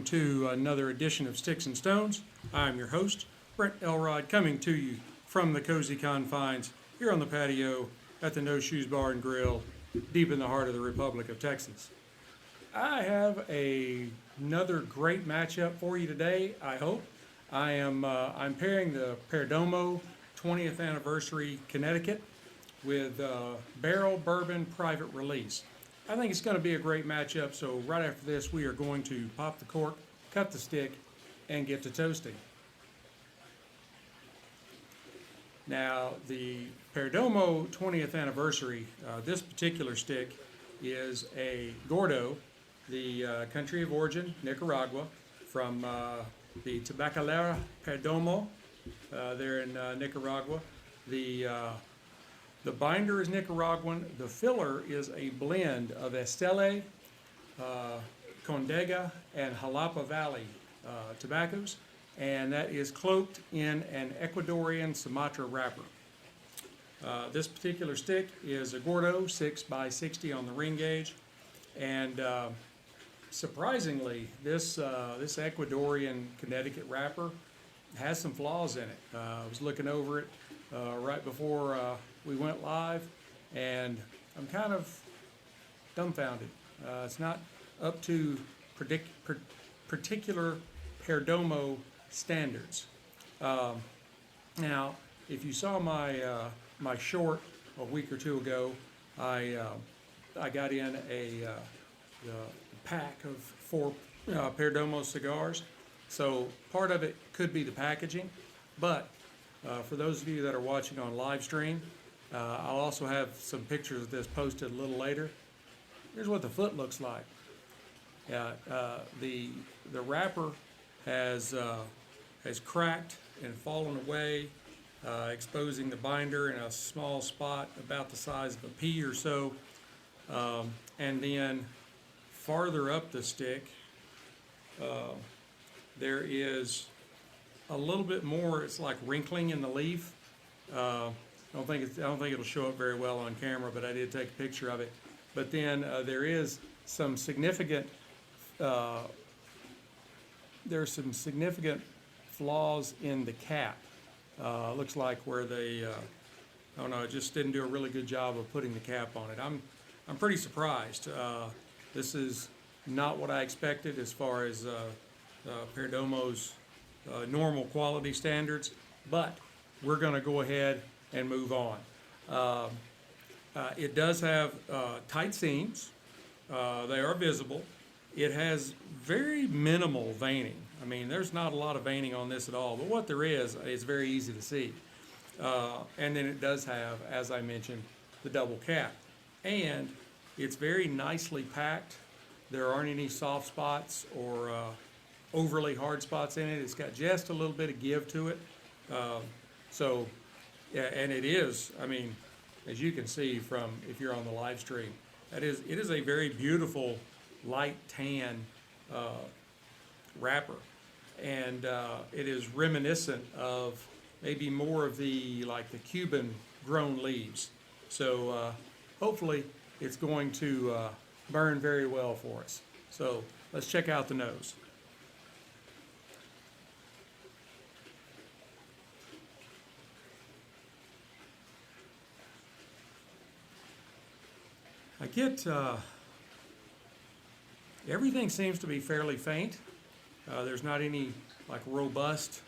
welcome to another edition of Sticks and Stones. I'm your host, Brent Elrod, coming to you from the cozy confines here on the patio at the No Shoes Bar and Grill, deep in the heart of the Republic of Texas. I have another great matchup for you today, I hope. I'm pairing the Perdomo 20th Anniversary Connecticut with Barrel Bourbon Private Release. I think it's going to be a great matchup, so right after this we are going to pop the cork, cut the stick, and get to toasting. Now, the Perdomo 20th Anniversary, this particular stick is a Gordo, the country of origin, Nicaragua, from the Tabacalera Perdomo there in Nicaragua. The binder is Nicaraguan. The filler is a blend of Esteli, Condega, and Jalapa Valley tobaccos, and that is cloaked in an Ecuadorian Sumatra wrapper. This particular stick is a Gordo 6x60 on the ring gauge, and surprisingly, this Ecuadorian Connecticut wrapper has some flaws in it. I was looking over it right before we went live, and I'm kind of dumbfounded. It's not up to particular Perdomo standards. Now, if you saw my short a week or two ago, I got in a pack of 4 Perdomo cigars. So part of it could be the packaging, but for those of you that are watching on live stream, I'll also have some pictures of this posted a little later. Here's what the foot looks like. The wrapper has cracked and fallen away, exposing the binder in a small spot about the size of a pea or so, and then farther up the stick, there is a little bit more. It's like wrinkling in the leaf. I don't think it'll show up very well on camera, but I did take a picture of it. But then there is some significant flaws in the cap. Looks like where they I don't know, it just didn't do a really good job of putting the cap on it. I'm pretty surprised. This is not what I expected as far as Perdomo's normal quality standards, but we're going to go ahead and move on. It does have tight seams. They are visible. It has very minimal veining. I mean, there's not a lot of veining on this at all, but what there is very easy to see. And then it does have, as I mentioned, the double cap. And it's very nicely packed. There aren't any soft spots or overly hard spots in it. It's got just a little bit of give to it. Yeah, and it is, I mean, as you can see from, if you're on the live stream, it is a very beautiful light tan wrapper. And it is reminiscent of maybe more of the Cuban grown leaves. So hopefully it's going to burn very well for us. So let's check out the nose. I get, everything seems to be fairly faint. There's not any robust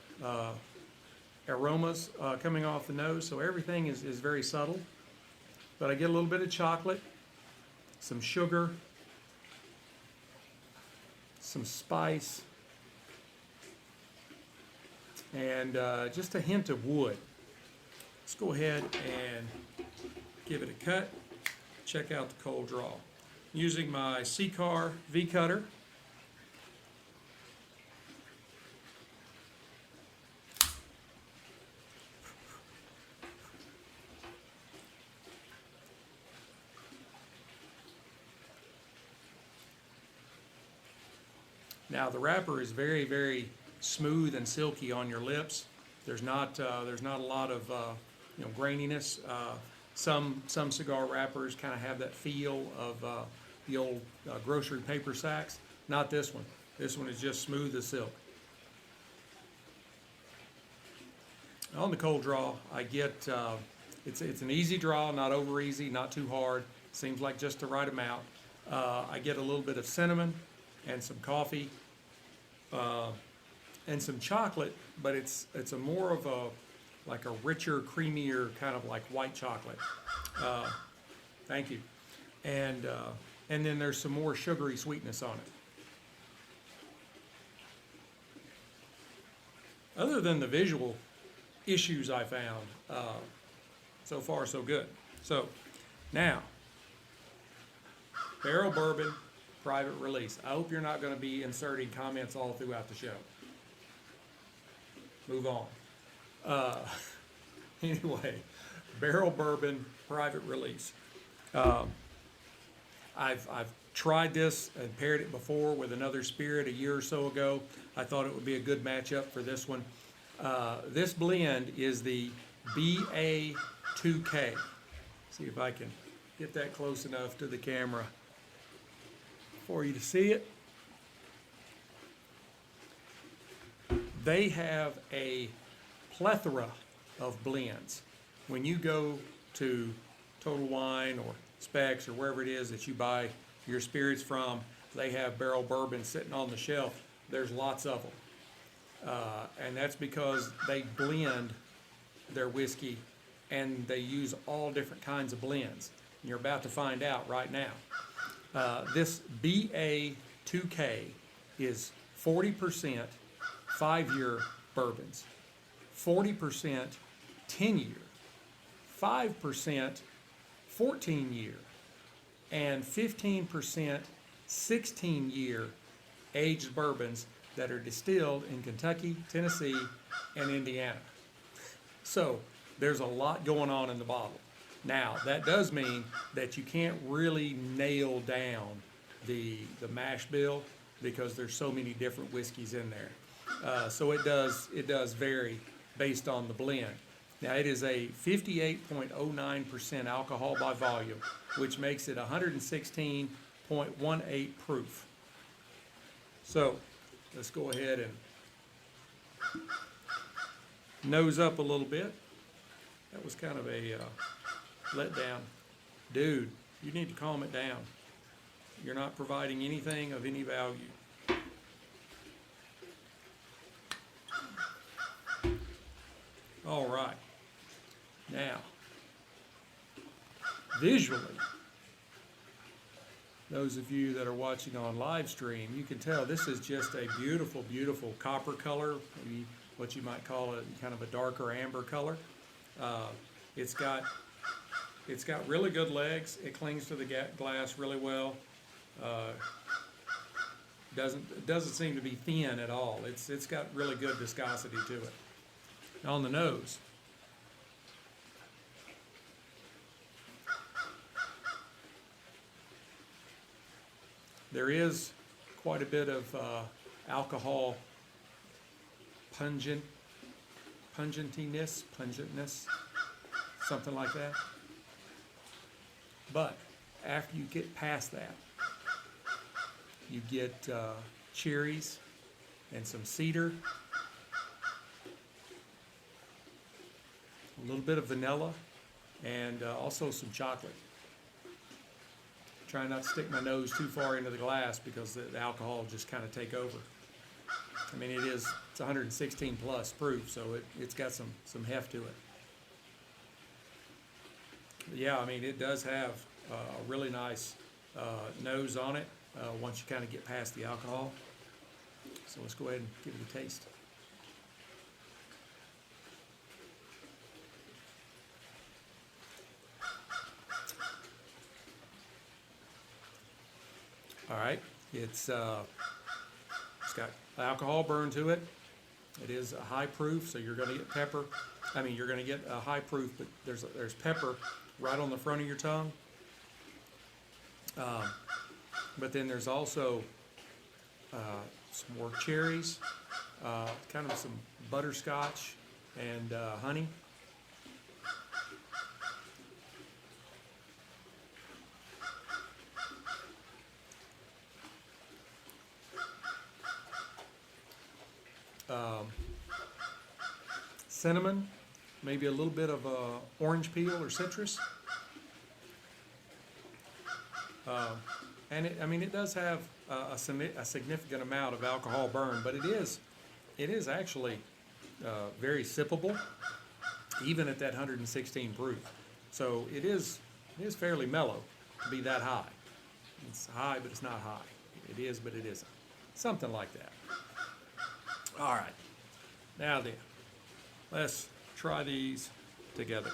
aromas coming off the nose, so everything is very subtle. But I get a little bit of chocolate, some sugar, some spice, and just a hint of wood. Let's go ahead and give it a cut. Check out the cold draw. Using my cigar V cutter. Now the wrapper is very, very smooth and silky on your lips. There's not a lot of graininess. Some cigar wrappers kind of have that feel of the old grocery paper sacks. Not this one. This one is just smooth as silk. On the cold draw, I get, it's an easy draw, not over easy, not too hard. Seems like just the right amount. I get a little bit of cinnamon and some coffee and some chocolate, but it's a more of a, like a richer, creamier, kind of like white chocolate. Thank you. And then there's some more sugary sweetness on it. Other than the visual issues I found, so far so good. So now, Barrel Bourbon private release. I hope you're not going to be inserting comments all throughout the show. Move on. Anyway, Barrel Bourbon private release. I've tried this and paired it before with another spirit a year or so ago. I thought it would be a good matchup for this one. This blend is the BA2K. See if I can get that close enough to the camera for you to see it. They have a plethora of blends. When you go to Total Wine or Specs or wherever it is that you buy your spirits from, they have barrel bourbon sitting on the shelf. There's lots of them. And that's because they blend their whiskey and they use all different kinds of blends. And you're about to find out right now. This BA2K is 40% 5-year bourbons, 40% 10-year, 5% 14-year, and 15% 16-year aged bourbons that are distilled in Kentucky, Tennessee, and Indiana. So there's a lot going on in the bottle. Now, that does mean that you can't really nail down the mash bill because there's so many different whiskeys in there. So it does vary based on the blend. Now, it is a 58.09% alcohol by volume, which makes it 116.18 proof. So let's go ahead and nose up a little bit. That was kind of a letdown. Dude, you need to calm it down. You're not providing anything of any value. All right. Now, visually, those of you that are watching on live stream, you can tell this is just a beautiful, beautiful copper color, maybe what you might call a kind of a darker amber color. It's got really good legs. It clings to the glass really well. Doesn't seem to be thin at all. It's got really good viscosity to it. Now on the nose, there is quite a bit of alcohol pungentness, something like that. But after you get past that, you get cherries and some cedar, a little bit of vanilla, and also some chocolate. Try not to stick my nose too far into the glass because the alcohol will just kind of take over. I mean, it's 116 plus proof, so it's got some heft to it. But yeah, I mean, it does have a really nice nose on it once you kind of get past the alcohol. So let's go ahead and give it a taste. All right, it's got alcohol burn to it. It is a high proof, so you're going to get pepper. I mean, you're going to get a high proof, but there's pepper right on the front of your tongue. But then there's also some more cherries, kind of some butterscotch and honey. cinnamon, maybe a little bit of orange peel or citrus. And it does have a significant amount of alcohol burn, but it is actually very sippable, even at that 116 proof. So it is fairly mellow to be that high. It's high, but it's not high. It is, but it isn't. Something like that. All right. Now then, let's try these together.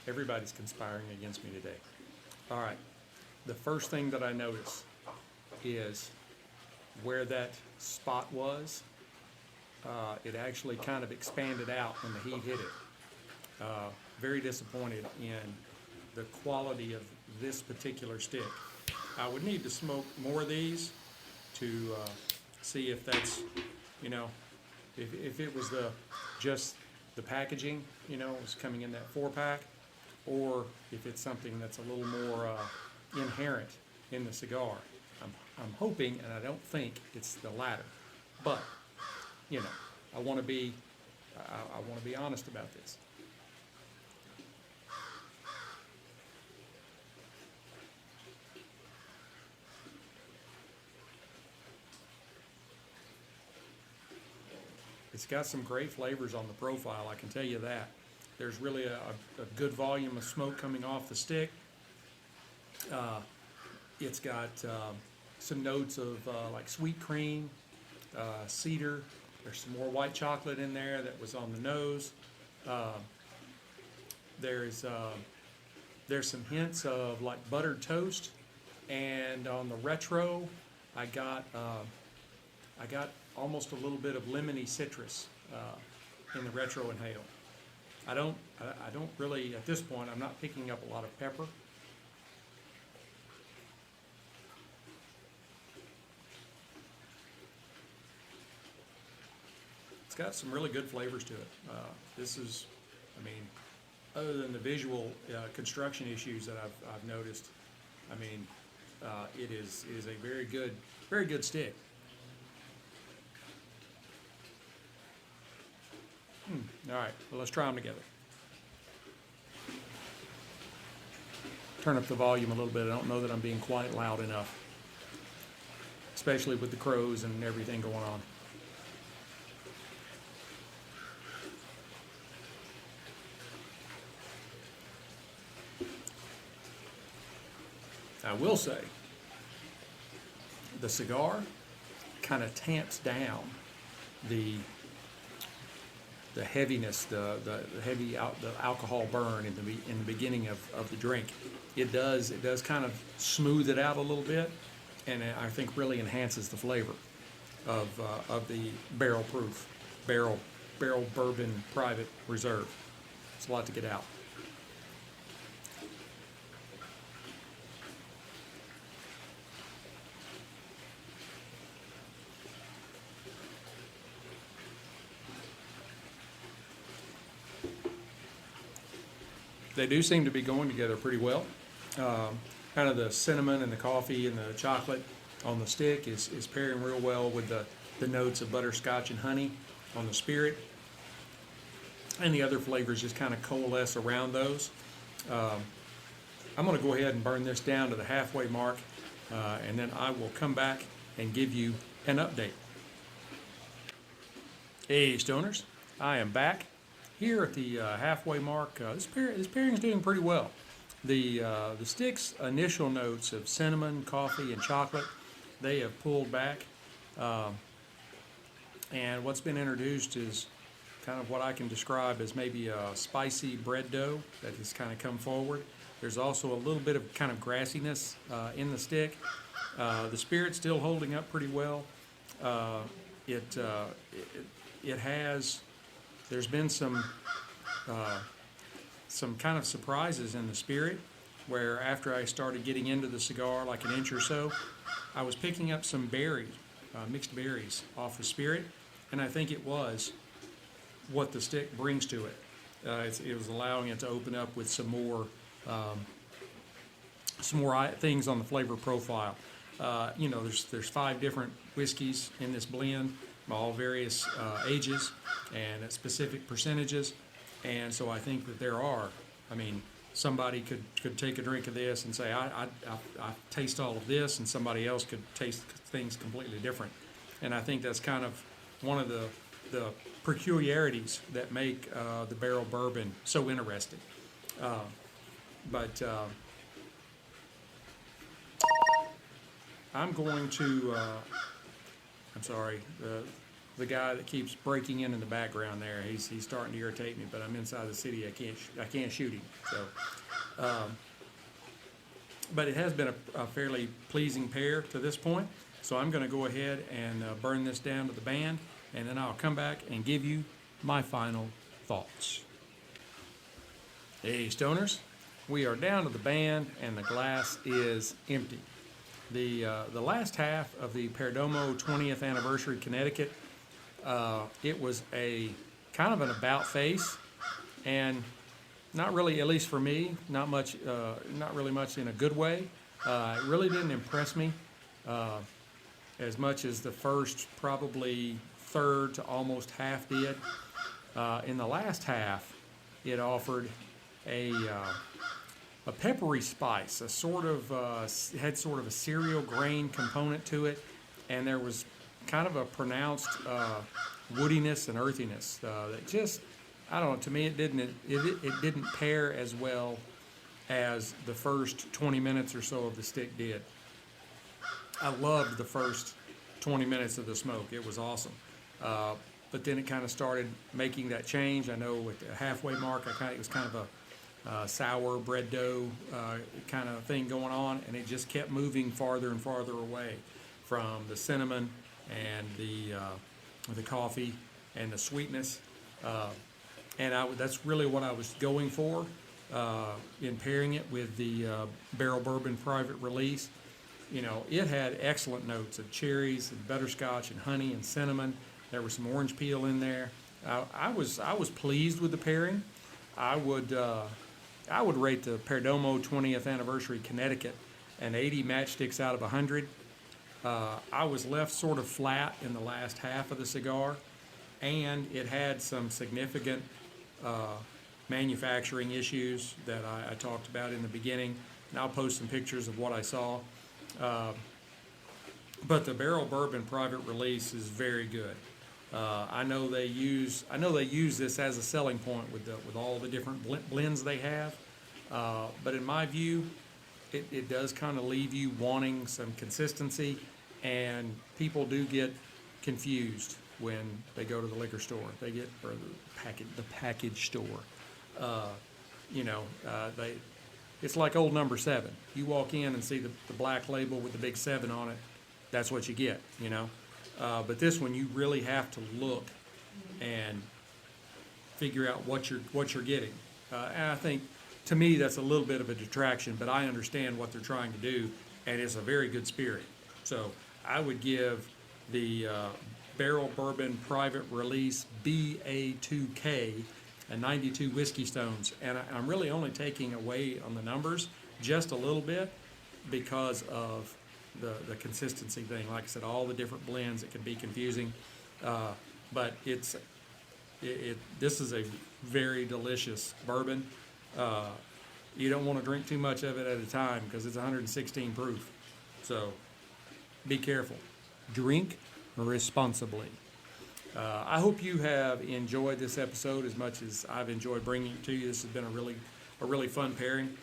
Everybody's conspiring against me today. All right. The first thing that I notice is where that spot was. It actually kind of expanded out when the heat hit it. Very disappointed in the quality of this particular stick. I would need to smoke more of these to see if that's, if it was just the packaging, was coming in that 4-pack, or if it's something that's a little more inherent in the cigar. I'm hoping, and I don't think it's the latter, but I want to be honest about this. It's got some great flavors on the profile, I can tell you that. There's really a good volume of smoke coming off the stick. It's got some notes of like sweet cream, cedar. There's some more white chocolate in there that was on the nose. There's some hints of like buttered toast, and on the retro, I got almost a little bit of lemony citrus in the retro inhale. I don't really, at this point, I'm not picking up a lot of pepper. It's got some really good flavors to it. This is, other than the visual construction issues that I've noticed, it is a very good stick. All right, well, let's try them together. Turn up the volume a little bit. I don't know that I'm being quite loud enough, especially with the crows and everything going on. I will say, the cigar kind of tamps down the heaviness, the alcohol burn in the beginning of the drink. It does kind of smooth it out a little bit, and I think really enhances the flavor of the barrel bourbon private reserve. It's a lot to get out. They do seem to be going together pretty well. Kind of the cinnamon and the coffee and the chocolate on the stick is pairing real well with the notes of butterscotch and honey on the spirit. And the other flavors just kind of coalesce around those. I'm going to go ahead and burn this down to the halfway mark, and then I will come back and give you an update. Hey, Stoners, I am back. Here at the halfway mark, this pairing is doing pretty well. The stick's initial notes of cinnamon, coffee, and chocolate, they have pulled back. And what's been introduced is kind of what I can describe as maybe a spicy bread dough that has kind of come forward. There's also a little bit of kind of grassiness in the stick. The spirit's still holding up pretty well. It has. There's been some kind of surprises in the spirit, where after I started getting into the cigar, like an inch or so, I was picking up some mixed berries off the spirit, and I think it was what the stick brings to it. It was allowing it to open up with some more things on the flavor profile. There's 5 different whiskeys in this blend, all various ages and at specific percentages, and so I think that somebody could take a drink of this and say, I taste all of this, and somebody else could taste things completely different. And I think that's kind of one of the peculiarities that make the barrel bourbon so interesting. I'm going to, I'm sorry, the guy that keeps breaking in the background there, he's starting to irritate me, but I'm inside the city, I can't shoot him. So, but it has been a fairly pleasing pair to this point. So I'm going to go ahead and burn this down to the band, and then I'll come back and give you my final thoughts. Hey, Stoners, we are down to the band, and the glass is empty. The last half of the Perdomo 20th anniversary Connecticut, it was a kind of an about face, and not really, at least for me, not really much in a good way. It really didn't impress me as much as the first probably third to almost half did. In the last half, it offered a peppery spice, had sort of a cereal grain component to it, and there was kind of a pronounced woodiness and earthiness that just, I don't know, to me it didn't pair as well as the first 20 minutes or so of the stick did. I loved the first 20 minutes of the smoke. It was awesome. But then it kind of started making that change. I know at the halfway mark, it was kind of a sour bread dough kind of thing going on, and it just kept moving farther and farther away from the cinnamon and the coffee and the sweetness. That's really what I was going for in pairing it with the Barrel Bourbon Private Release. It had excellent notes of cherries and butterscotch and honey and cinnamon. There was some orange peel in there. I was pleased with the pairing. I would rate the Perdomo 20th Anniversary Connecticut an 80 matchsticks out of 100. I was left sort of flat in the last half of the cigar, and it had some significant manufacturing issues that I talked about in the beginning, and I'll post some pictures of what I saw. But the Barrel Bourbon Private Release is very good. I know they use this as a selling point with all the different blends they have. But in my view, it does kind of leave you wanting some consistency, and people do get confused when they go to the liquor store. Or the package store. It's like old number 7. You walk in and see the black label with the big 7 on it. That's what you get, But this one, you really have to look and figure out what you're getting. And I think, to me, that's a little bit of a detraction, but I understand what they're trying to do, and it's a very good spirit. So I would give the Barrel Bourbon Private Release BA2K a 92 Whiskey Stones, and I'm really only taking away on the numbers just a little bit because of the consistency thing. Like I said, all the different blends, it can be confusing, but this is a very delicious bourbon. You don't want to drink too much of it at a time because it's 116 proof, so be careful. Drink responsibly. I hope you have enjoyed this episode as much as I've enjoyed bringing it to you. This has been a really fun pairing.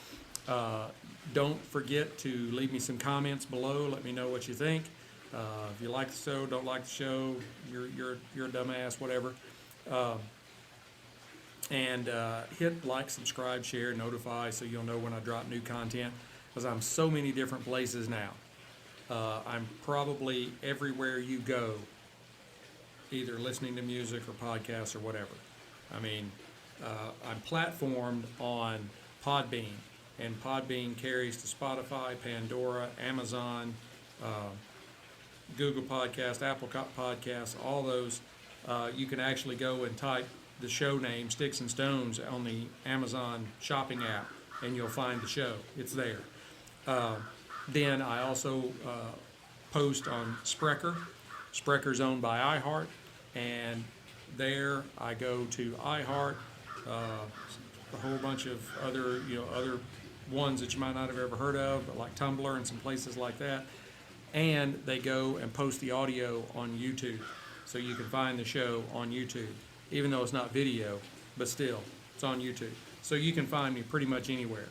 Don't forget to leave me some comments below. Let me know what you think. If you like the show, don't like the show, you're a dumbass, whatever. And hit like, subscribe, share, notify so you'll know when I drop new content, because I'm so many different places now. I'm probably everywhere you go, either listening to music or podcasts or whatever. I mean, I'm platformed on Podbean, and Podbean carries to Spotify, Pandora, Amazon, Google Podcast, Apple Podcasts, all those. You can actually go and type the show name, Sticks-n-Stonez, on the Amazon shopping app, and you'll find the show. It's there. Then I also post on Spreaker. Spreaker's owned by iHeart, and there I go to iHeart, a whole bunch of other ones that you might not have ever heard of, but like Tumblr and some places like that. And they go and post the audio on YouTube, so you can find the show on YouTube, even though it's not video, but still, it's on YouTube. So you can find me pretty much anywhere.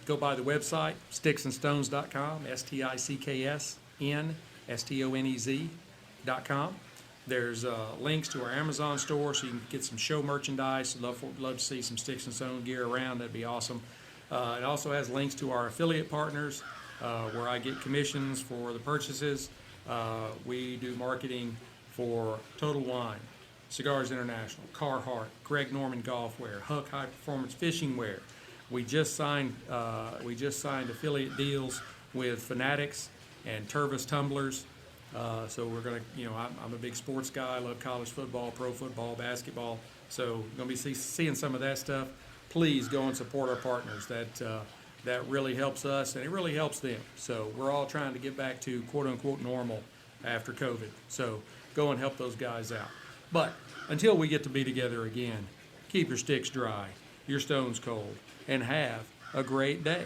Go by the website, Sticks-n-Stonez.com, STICKSN-STONEZ.com. There's links to our Amazon store, so you can get some show merchandise. Love to see some Sticks-n-Stonez gear around. That'd be awesome. It also has links to our affiliate partners, where I get commissions for the purchases. We do marketing for Total Wine, Cigars International, Carhartt, Greg Norman Golf Wear, Huck High Performance Fishing Wear. We just signed affiliate deals with Fanatics and Tervis Tumblers. So we're gonna, I'm a big sports guy. I love college football, pro football, basketball. So gonna be seeing some of that stuff. Please go and support our partners. That really helps us, and it really helps them. So we're all trying to get back to quote unquote normal after COVID. So go and help those guys out. But until we get to be together again, keep your sticks dry, your stones cold, and have a great day.